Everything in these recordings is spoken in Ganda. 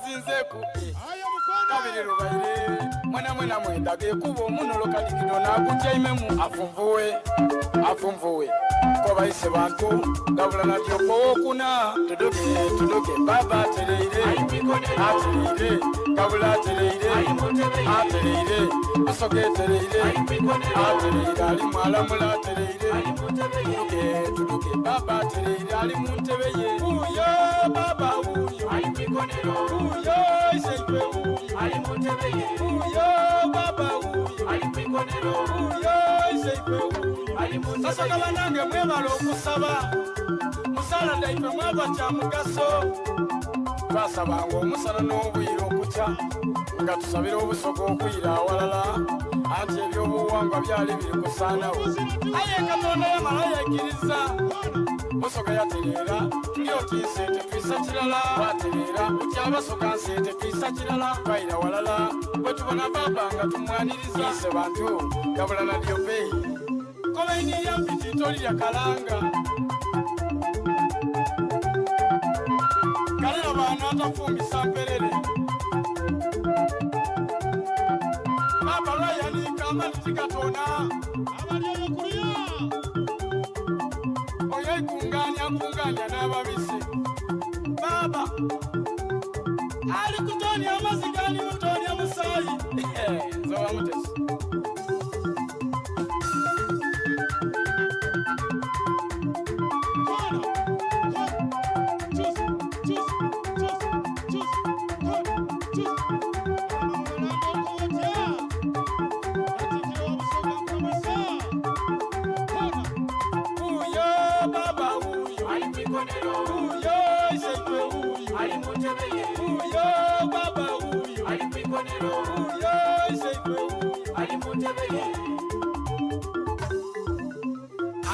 zinzeku kabiri lubaire mwana mwenda gekuba omuno lokalikido nakutyaimemu afumvuwe kobaise bantu gabula natyo kowokuna tuduke baba atereire gabula atereire asoke atereire ali mwalamula atereire tuduke baba atereire ali muntebe ye uyo baba uyo uyo iseipe uyo ali muntebe ye uyo baba uyo ali kwikonero uyo iseipe uyo ali muntebe ye sasa kabanange mwebala okusaba musala daife mwaba kya mugaso twasabanga omusala n'obwire okukya nga tusabira obusoga okwira awalala anti ebyobuwangwa byali biri kusaanawo aye katonda yamala yekiriza musoga yatereera lyoti nsente twisa kirala watereera otyabasoga nsente twisa kirala twayira walala bwe tubona baba nga tumwaniriza ise bantu gabula nadyo beyi kobaini yampiti tolirya kalanga kalera baana atafumbisa mperere baba lwayanika amatiti gatona abalyoyokulya oyo ikunganya n'ababisi baba ali kutonya amazzi gani mutonya musayi nzoba mutesi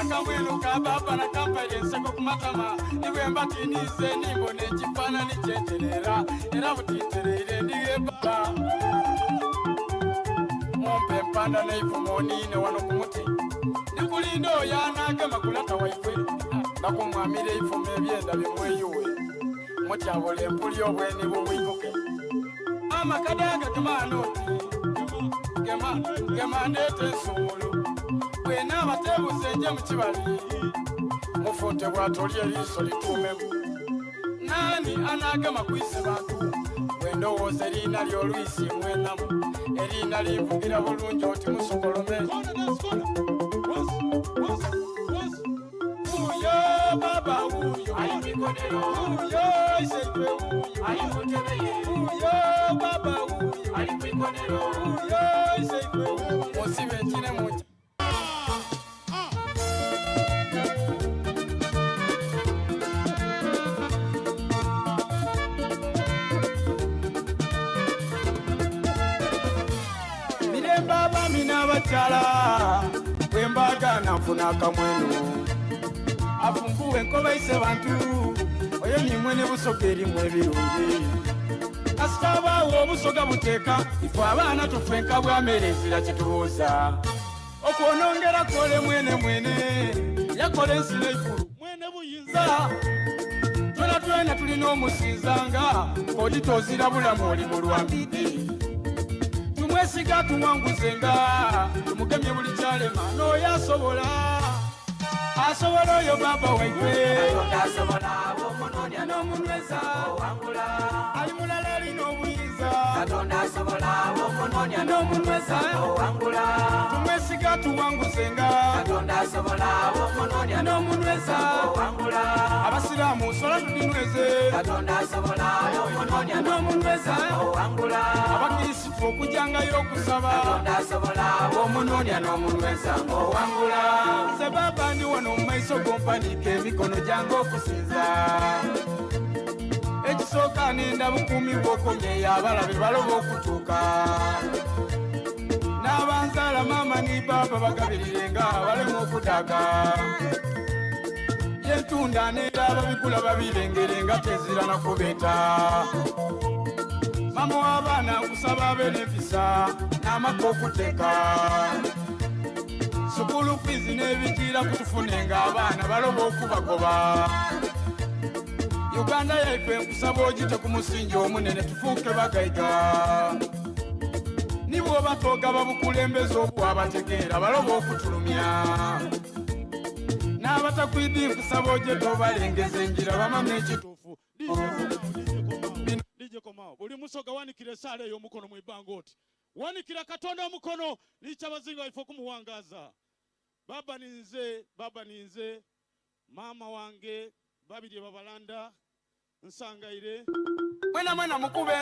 akamwenu kababa na kampaire nseko kumatama niwe mbatinize nimbona ekifaananyi kyenterera era butitereire ndiye baba mumpe empanda naifumo oniine wano ku muti ndikulinda oyo anaagema kulata waife nga kumwamira eifumo ebyenda bimweyuwe mutyabola empuli obweni bubwibuke amakade agagemaana oti gema ndeeta ensumulu bwena abatebuze nje mu kibali mufunte bwatolya eriiso lituumemu nani anaagema kwise bantu bwendowooza eriina ly'olwisi mwenamu eriina livugira bulungi oti musokolome uyo baba uyo uyo iseipe uyo uyo baba uyo uyo iseipe musibe ekine muki baba mina bakyala bwembagana nfuna akamwenu afumbuwe nkobaise bantu oyo nimwe ne busoga erimu ebirungi kasitabawo obusoga buteeka ife abaana tufenka bwamerezera kitubuuza okwonongera kole mwene yakola ensi neikulu mwene buyinza twena tulina omusinzanga odi tozirabulamu oli mulwambidi tumwesiga tumwanguzenga tumugemye buli kyalema n'oyo asobola oyo baba waife n'omunyweza ali mulala alina obuyinza n'omunyweza tumwesiga tumwanguzenga n'omunyweza abasiraamu sola tudinyweze n'omunyweza abakirisitu okujangayo okusaba omunonya n'omunyweza owangula nze baba ndi wano mu maiso gompanike emikono gyange okusinza ekisooka nenda bukuumi bw'okomyeyo abalabe baloba okutuuka n'abanzaala maama ni baba bagabirire nga balema okudaga yentunda neera ababigula babirengere nga tezira nakubeeta mama w'abaana nkusaba abeera empisa n'amaka okuteeka sukulu fizi n'ebikiira kutufune nga abaana baloba okubagoba Uganda yaife nkusaba ogite ku musingi omunene tufuuke bagaiga nibo batoga babukulembeza obwabategeera baloba okutulumya n'abatakwidi nkusaba ogite obalengeza enjira bamama ekituufu DJ Komao buli musoga wanikira esaala eyo omukono mu ibbanga oti wanikira Katonda omukono licha abazinga baife okumuwangaza baba ninze mama wange babiri babalanda nsangaire mwena mukube